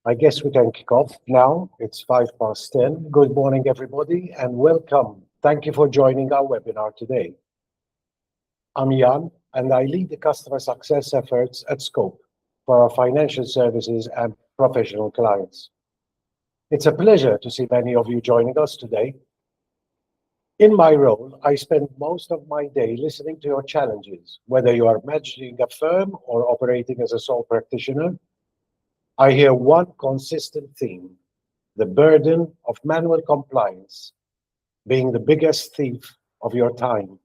I guess we can kick off now. It's 10:05. Good morning, everybody, and welcome. Thank you for joining our webinar today. I'm Jan, and I lead the customer success efforts at Scope for our financial services and professional clients. It's a pleasure to see many of you joining us today. In my role, I spend most of my day listening to your challenges, whether you are managing a firm or operating as a sole practitioner. I hear one consistent theme: the burden of manual compliance being the biggest thief of your time.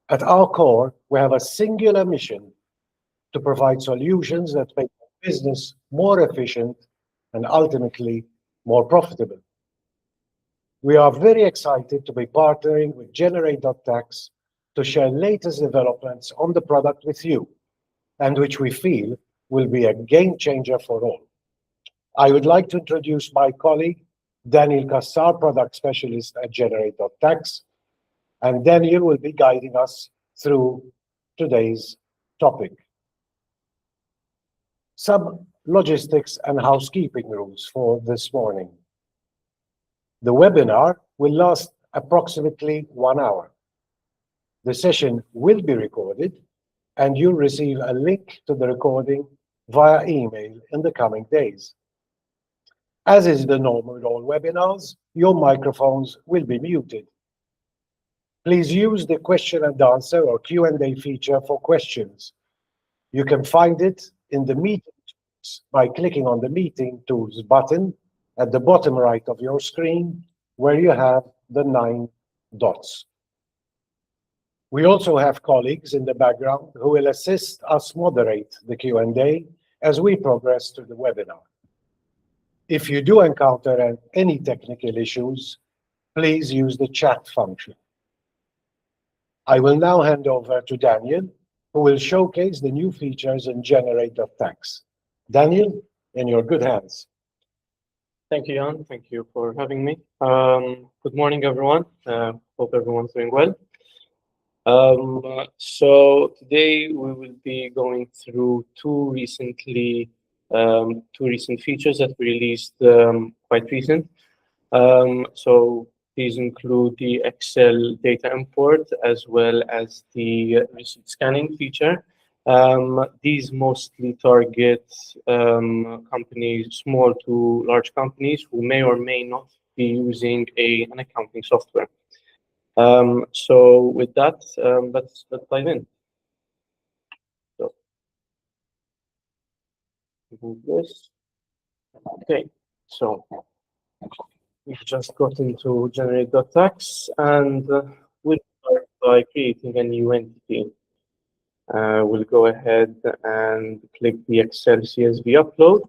At our core, we have a singular mission to provide solutions that make business more efficient and ultimately more profitable. We are very excited to be partnering with generate.TAX to share latest developments on the product with you, and which we feel will be a game changer for all. I would like to introduce my colleague, Daniel Kassar, product specialist at generate.TAX, and Daniel will be guiding us through today's topic. Some logistics and housekeeping rules for this morning. The webinar will last approximately 1 hour. The session will be recorded, and you'll receive a link to the recording via email in the coming days. As is the norm with all webinars, your microphones will be muted. Please use the question and answer or Q&A feature for questions. You can find it in the meeting tools by clicking on the meeting tools button at the bottom right of your screen, where you have the 9 dots. We also have colleagues in the background who will assist us moderate the Q&A as we progress through the webinar. If you do encounter any technical issues, please use the chat function. I will now hand over to Daniel, who will showcase the new features in generate.TAX. Daniel, in your good hands. Thank you, Jan. Thank you for having me. Good morning, everyone. Hope everyone's doing well. So today we will be going through two recent features that we released quite recent. So these include the Excel data import as well as the receipt scanning feature. These mostly target companies, small to large companies, who may or may not be using an accounting software. So with that, let's dive in. So move this. Okay, so we've just got into generate.TAX, and we'll start by creating a new entity. We'll go ahead and click the Excel CSV upload.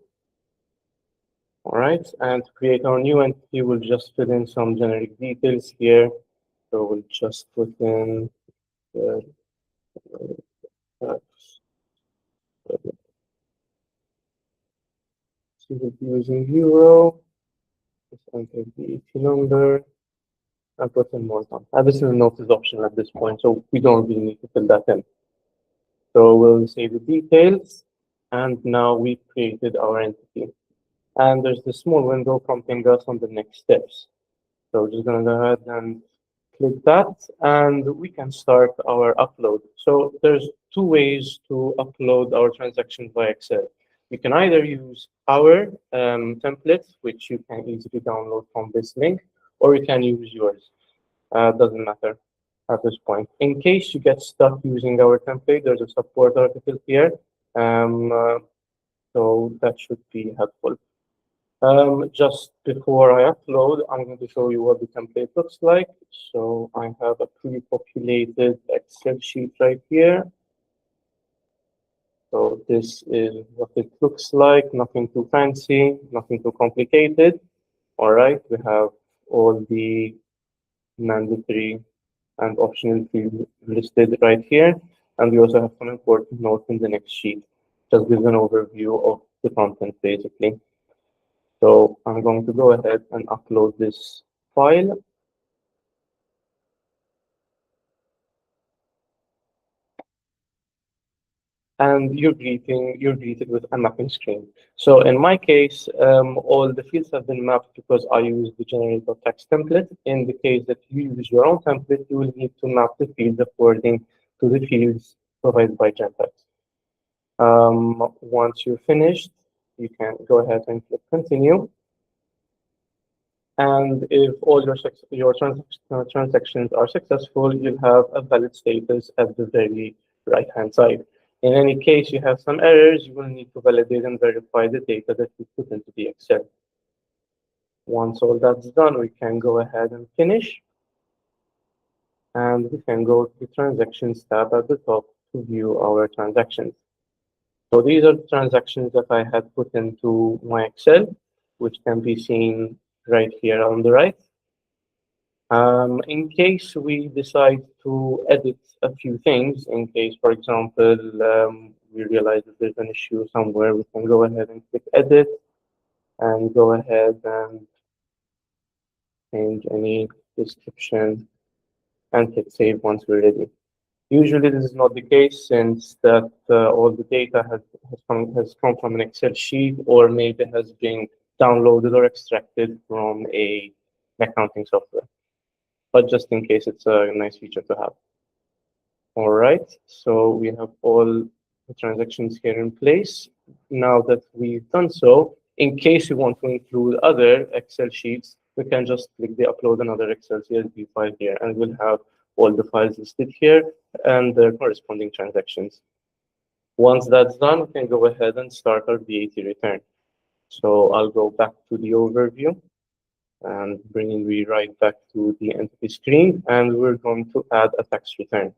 All right, and to create our new entity, we'll just fill in some generic details here. So we'll just put in using euro. Just enter the ET number and put in more time. This is a notice option at this point, so we don't really need to fill that in. So we'll save the details, and now we've created our entity. And there's this small window prompting us on the next steps. So we're just going to go ahead and click that, and we can start our upload. So there's two ways to upload our transactions by Excel. You can either use our template, which you can easily download from this link, or you can use yours. Doesn't matter at this point. In case you get stuck using our template, there's a support article here. So that should be helpful. Just before I upload, I'm going to show you what the template looks like. So I have a pre-populated Excel sheet right here. So this is what it looks like. Nothing too fancy, nothing too complicated. All right, we have all the mandatory and optional fields listed right here. And we also have some important notes in the next sheet. Just gives an overview of the content, basically. So I'm going to go ahead and upload this file. and you're greeted with a mapping screen. So in my case, all the fields have been mapped because I use the generate.TAX template. In the case that you use your own template, you will need to map the fields according to the fields provided by GenTax. Once you're finished, you can go ahead and click continue. And if all your transactions are successful, you'll have a valid status at the very right-hand side. In any case you have some errors, you will need to validate and verify the data that you put into the Excel. Once all that's done, we can go ahead and finish. And we can go to the Transactions tab at the top to view our transactions. So these are the transactions that I had put into my Excel, which can be seen right here on the right. In case we decide to edit a few things, in case, for example, we realize that there's an issue somewhere, we can go ahead and click edit and go ahead and change any description and hit save once we're ready. Usually this is not the case, since that all the data has come from an Excel sheet, or maybe has been downloaded or extracted from an accounting software. But just in case, it's a nice feature to have. All right, so we have all the transactions here in place. Now that we've done so, in case you want to include other Excel sheets, we can just click the upload another Excel CSV file here, and we'll have all the files listed here and their corresponding transactions. Once that's done, we can go ahead and start our VAT return. So I'll go back to the overview and bringing me right back to the entity screen, and we're going to add a tax return.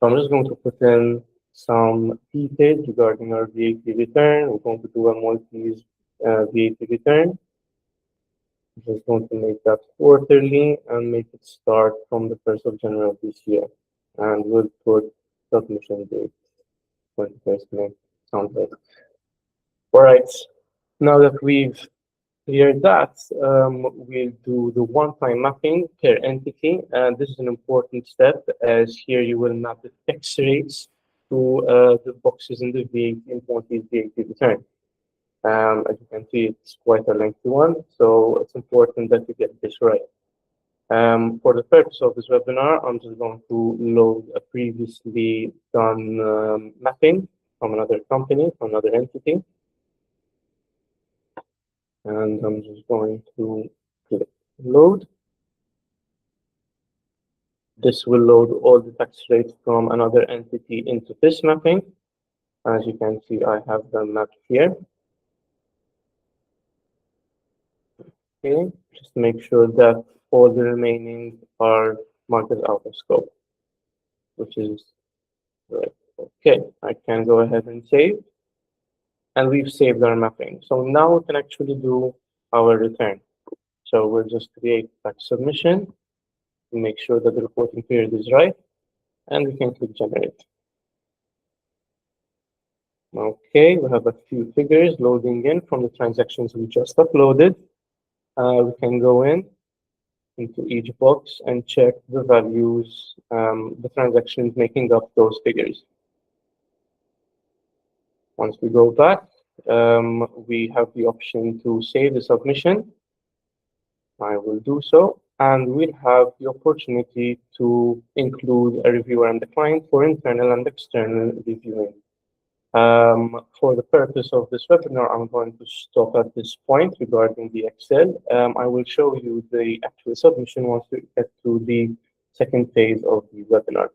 So I'm just going to put in some details regarding our VAT return. We're going to do a Maltese VAT return. I'm just going to make that quarterly and make it start from the 1st of January of this year. And we'll put submission date, 21st May. Sounds right. All right. Now that we've cleared that, we'll do the one-time mapping per entity. And this is an important step, as here you will map the tax rates to the boxes in the VAT in Maltese VAT return. As you can see, it's quite a lengthy one, so it's important that you get this right. For the purpose of this webinar, I'm just going to load a previously done mapping from another company, from another entity. And I'm just going to click load. This will load all the tax rates from another entity into this mapping. As you can see, I have them mapped here. Okay, just make sure that all the remaining are marked as out of scope, which is right. Okay, I can go ahead and save. And we've saved our mapping. So now we can actually do our return. So we'll just create tax submission, make sure that the reporting period is right, and we can click generate. Okay, we have a few figures loading in from the transactions we just uploaded. We can go into each box and check the values, the transactions making up those figures. Once we go back, we have the option to save the submission. I will do so, and we'll have the opportunity to include a reviewer and the client for internal and external reviewing. For the purpose of this webinar, I'm going to stop at this point regarding the Excel. I will show you the actual submission once we get to the second phase of the webinar.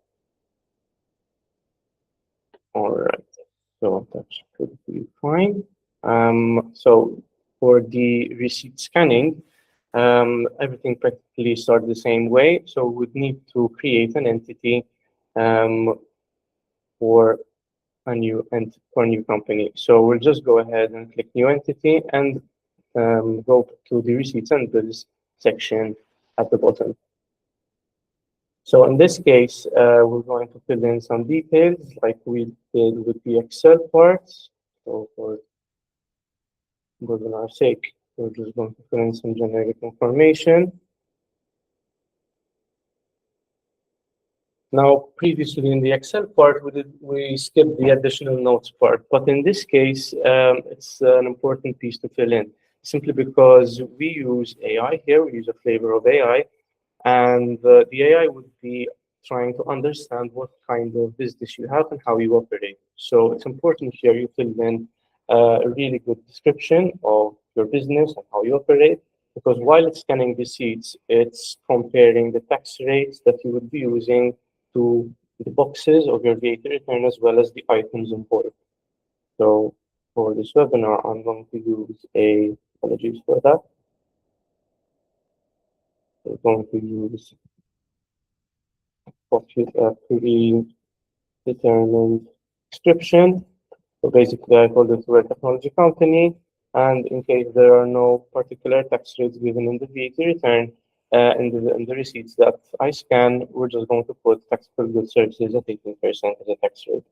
All right, so that should be fine. So for the receipt scanning, everything practically starts the same way. So we'd need to create an entity for a new company. So we'll just go ahead and click new entity and go to the receipts and bills section at the bottom. So in this case, we're going to fill in some details like we did with the Excel parts. So for our sake, we're just going to fill in some generic information. Now, previously in the Excel part, we skipped the additional notes part, but in this case, it's an important piece to fill in, simply because we use AI here, we use a flavor of AI, and the AI would be trying to understand what kind of business you have and how you operate. So it's important here you fill in a really good description of your business and how you operate, because while it's scanning receipts, it's comparing the tax rates that you would be using to the boxes of your VAT return as well as the items involved. So for this webinar, I'm going to use apologies for that. We're going to use predetermined description. So basically, I call this a technology company, and in case there are no particular tax rates given in the VAT return, in the receipts that I scan, we're just going to put taxable goods services at 18% as a tax rate.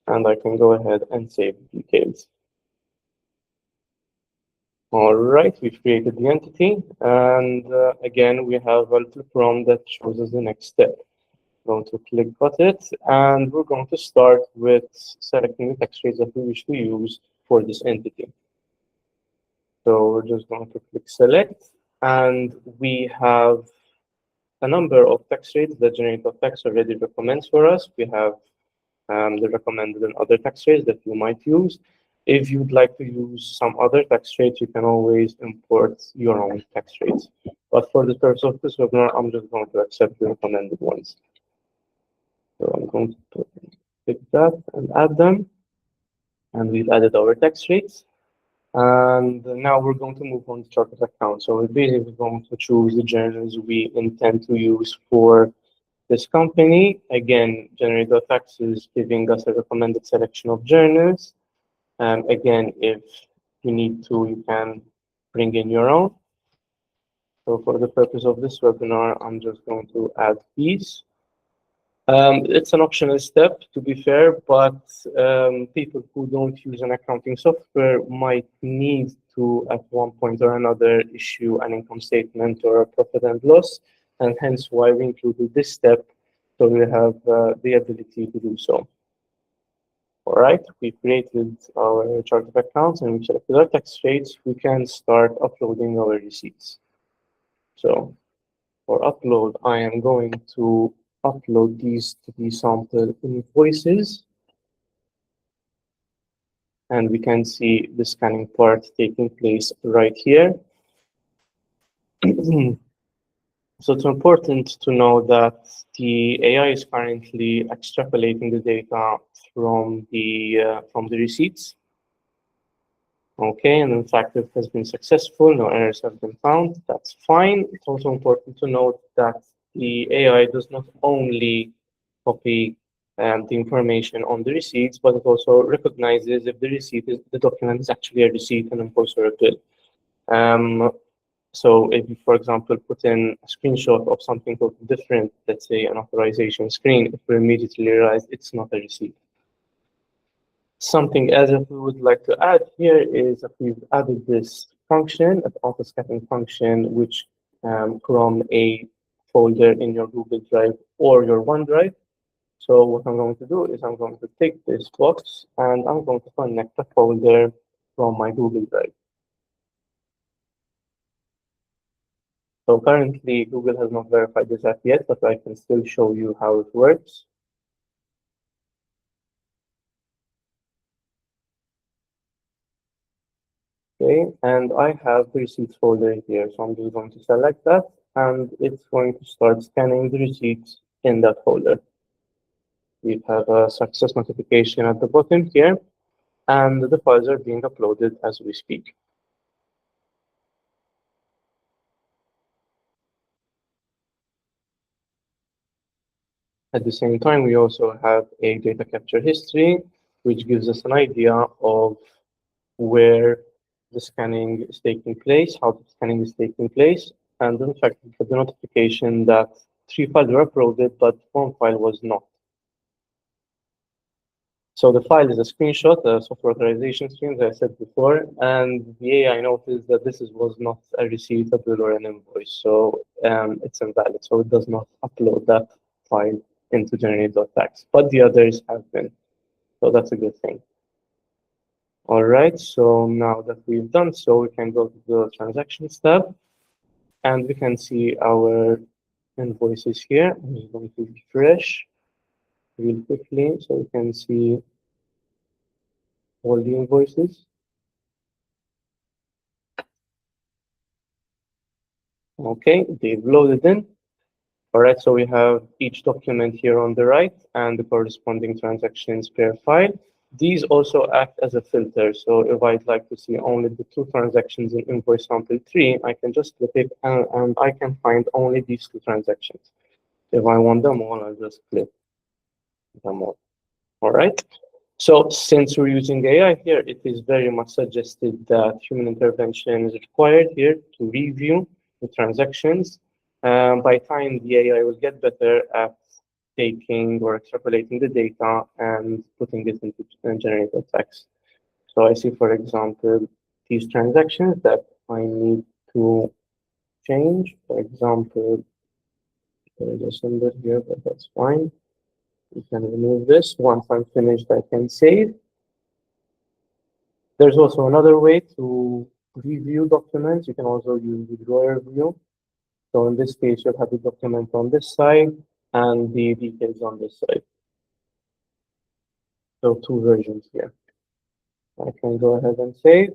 And I can go ahead and save details. All right, we've created the entity, and again, we have a little prompt that shows us the next step. Going to click got it, and we're going to start with selecting the tax rates that we wish to use for this entity. So we're just going to click select, and we have a number of tax rates that generate.TAX already recommends for us. We have the recommended and other tax rates that you might use. If you'd like to use some other tax rates, you can always import your own tax rates. But for the purpose of this webinar, I'm just going to accept the recommended ones. So I'm going to pick that and add them. And we've added our tax rates. And now we're going to move on to chart of account. So we're basically going to choose the journals we intend to use for this company. Again, generate.TAX is giving us a recommended selection of journals. Again, if you need to, you can bring in your own. So for the purpose of this webinar, I'm just going to add these. It's an optional step, to be fair, but people who don't use an accounting software might need to, at one point or another, issue an income statement or a profit and loss, and hence why we included this step, so we have the ability to do so. All right, we created our chart of accounts and we selected our tax rates. We can start uploading our receipts. So for upload, I am going to upload these to the sample invoices. And we can see the scanning part taking place right here. So it's important to know that the AI is currently extrapolating the data from the receipts. Okay, and in fact, it has been successful. No errors have been found. That's fine. It's also important to note that the AI does not only copy the information on the receipts, but it also recognizes if the document is actually a receipt, an invoice, or a bill. So if you, for example, put in a screenshot of something totally different, let's say an authorization screen, it will immediately realize it's not a receipt. Something else that we would like to add here is that we've added this function, an auto-scattering function, which from a folder in your Google Drive or your OneDrive. So what I'm going to do is I'm going to take this box and I'm going to connect a folder from my Google Drive. So currently, Google has not verified this app yet, but I can still show you how it works. Okay, and I have the receipts folder here, so I'm just going to select that, and it's going to start scanning the receipts in that folder. We have a success notification at the bottom here, and the files are being uploaded as we speak. At the same time, we also have a data capture history, which gives us an idea of where the scanning is taking place, how the scanning is taking place, and in fact, we have the notification that 3 files were uploaded, but 1 file was not. So the file is a screenshot, a software authorization screen, as I said before, and the AI noticed that this was not a receipt, a bill, or an invoice, so it's invalid, so it does not upload that filed into generate.TAX, but the others have been. So that's a good thing. All right, so now that we've done so, we can go to the transactions tab and we can see our invoices here. I'm just going to refresh real quickly so we can see all the invoices. Okay, they've loaded in. All right, so we have each document here on the right and the corresponding transactions per file. These also act as a filter. So if I'd like to see only the 2 transactions in invoice sample 3, I can just click it and I can find only these 2 transactions. If I want them all, I'll just click them all. All right. So since we're using AI here, it is very much suggested that human intervention is required here to review the transactions. By time, the AI will get better at taking or extrapolating the data and putting it into generate.TAX. So I see, for example, these transactions that I need to change. For example, there is a symbol here, but that's fine. We can remove this. Once I'm finished, I can save. There's also another way to review documents. You can also use the drawer view. So in this case, you'll have the document on this side and the details on this side. So 2 versions here. I can go ahead and save.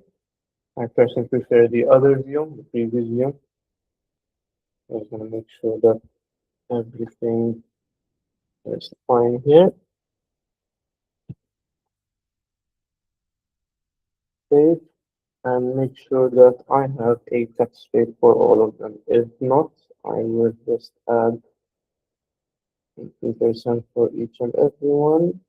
I personally prefer the other view, the previous view. I'm just going to make sure that everything is fine here. Save and make sure that I have a tax rate for all of them. If not, I will just add 15% for each and every one.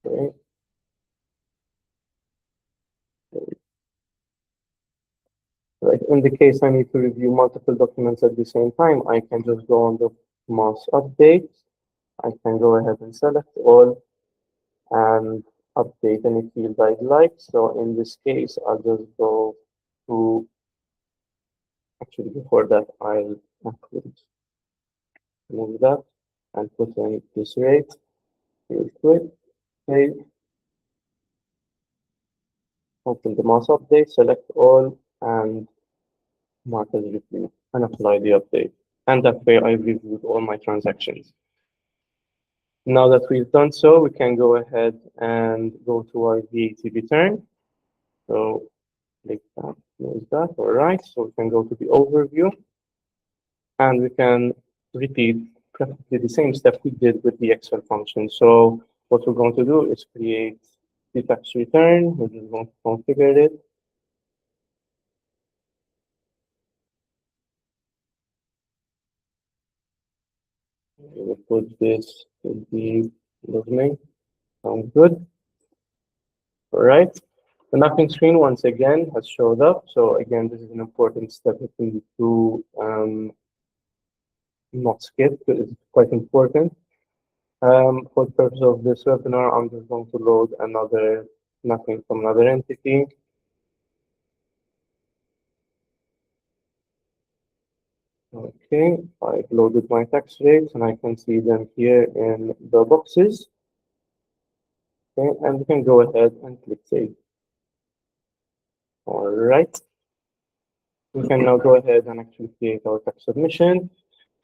Okay. Right. In the case I need to review multiple documents at the same time, I can just go on the mouse update. I can go ahead and select all and update any field I'd like. So in this case, I'll just go to, actually before that, I'll move that and put in this rate real quick. Save. Open the mouse update, select all, and mark as review, and apply the update. And that way I've reviewed all my transactions. Now that we've done so, we can go ahead and go to our VAT return. So click that, close that, all right. So we can go to the overview and we can repeat practically the same step we did with the Excel function. So what we're going to do is create the tax return. We're just going to configure it. We will put this to the listening. Sounds good. All right. The mapping screen once again has showed up. So again, this is an important step that we need to not skip, because it's quite important. For the purpose of this webinar, I'm just going to load another mapping from another entity. Okay, I've loaded my tax rates and I can see them here in the boxes. Okay, and we can go ahead and click save. All right. We can now go ahead and actually create our tax submission,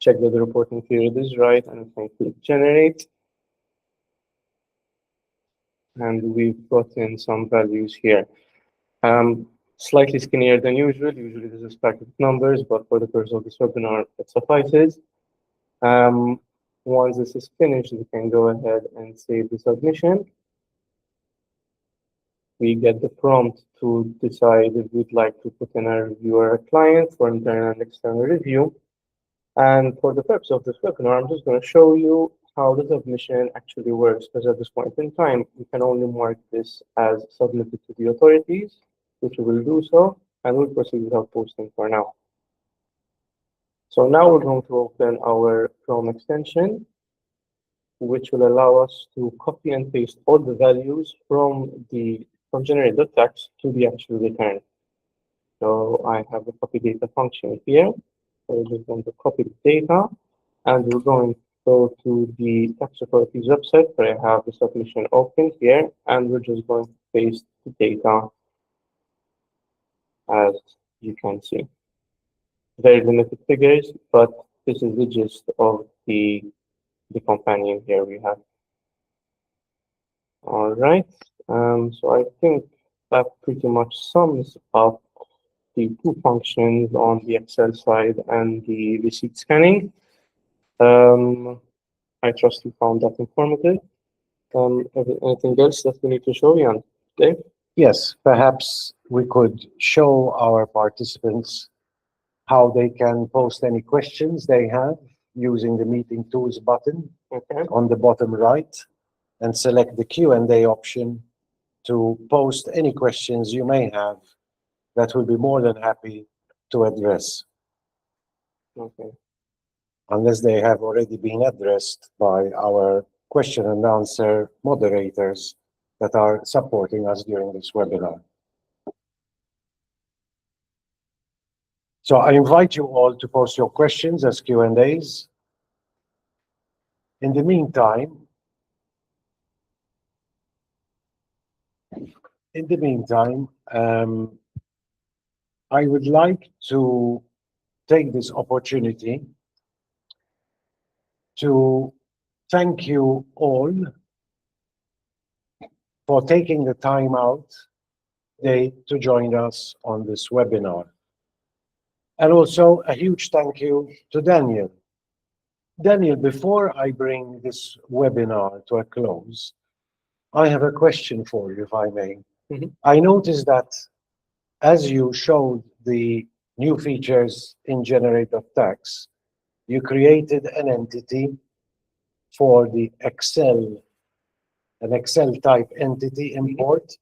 check that the reporting period is right, and we can click generate. And we've got in some values here. Slightly skinnier than usual. Usually this is packed with numbers, but for the purpose of this webinar, it suffices. Once this is finished, we can go ahead and save the submission. We get the prompt to decide if we'd like to put in a review or a client for internal and external review. And for the purpose of this webinar, I'm just going to show you how the submission actually works, because at this point in time, we can only mark this as submitted to the authorities, which we will do so, and we'll proceed without posting for now. So now we're going to open our Chrome extension, which will allow us to copy and paste all the values from generate.TAX to the actual return. So I have the copy data function here. So we're just going to copy the data, and we're going to go to the tax authority's website where I have the submission open here, and we're just going to paste the data as you can see. Very limited figures, but this is the gist of the companion here we have. All right. So I think that pretty much sums up the two functions on the Excel side and the receipt scanning. I trust you found that informative. Anything else that we need to show, Jan? Dave? Yes, perhaps we could show our participants how they can post any questions they have using the meeting tools button Okay. on the bottom right, and select the Q&A option to post any questions you may have that we'll be more than happy to address, Okay. unless they have already been addressed by our question and answer moderators that are supporting us during this webinar. So I invite you all to post your questions as Q&As. In the meantime, I would like to take this opportunity to thank you all for taking the time out today to join us on this webinar. And also a huge thank you to Daniel. Daniel, before I bring this webinar to a close, I have a question for you, if I may. Mhm. I noticed that as you showed the new features in generate.TAX, you created an entity for the an Excel type entity import,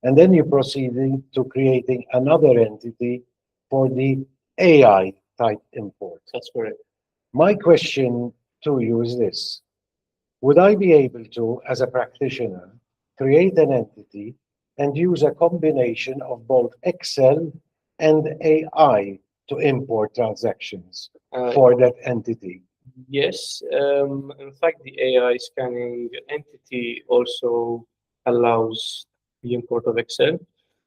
and then you proceeded to creating another entity for the AI type import. That's correct. My question to you is this: would I be able to, as a practitioner, create an entity and use a combination of both Excel and AI to import transactions for that entity? Yes. In fact, the AI scanning entity also allows the import of Excel.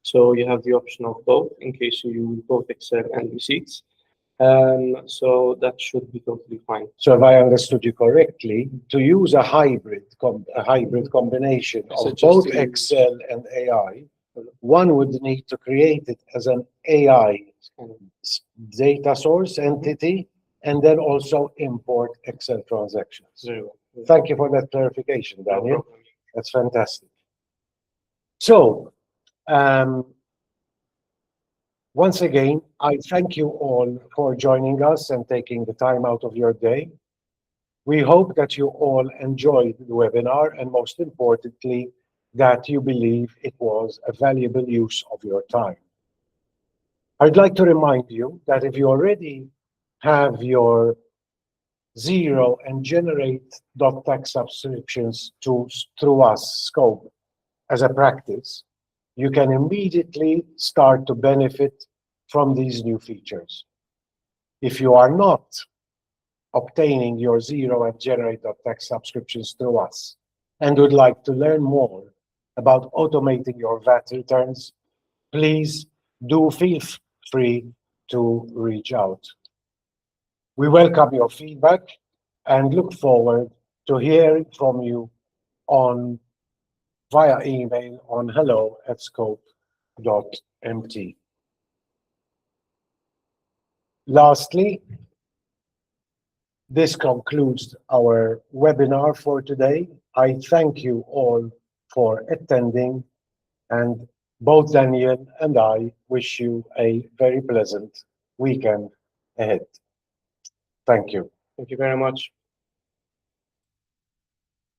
So you have the option of both in case you use both Excel and receipts. So that should be totally fine. So if I understood you correctly, to use a hybrid combination So of just both to use- Excel and AI, one would need to create it as an AI data source entity and then also import Excel transactions. Very well. Thank you for that clarification, No Daniel. problem. That's fantastic. So, once again, I thank you all for joining us and taking the time out of your day. We hope that you all enjoyed the webinar and, most importantly, that you believe it was a valuable use of your time. I'd like to remind you that if you already have your Zero and generate.TAX subscriptions through us scope as a practice, you can immediately start to benefit from these new features. If you are not obtaining your Zero and generate.TAX subscriptions through us and would like to learn more about automating your VAT returns, please do feel free to reach out. We welcome your feedback and look forward to hearing from you via email on hello@scope.mt. Lastly, this concludes our webinar for today. I thank you all for attending, and both Daniel and I wish you a very pleasant weekend ahead. Thank you. Thank you very much.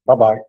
Bye-bye.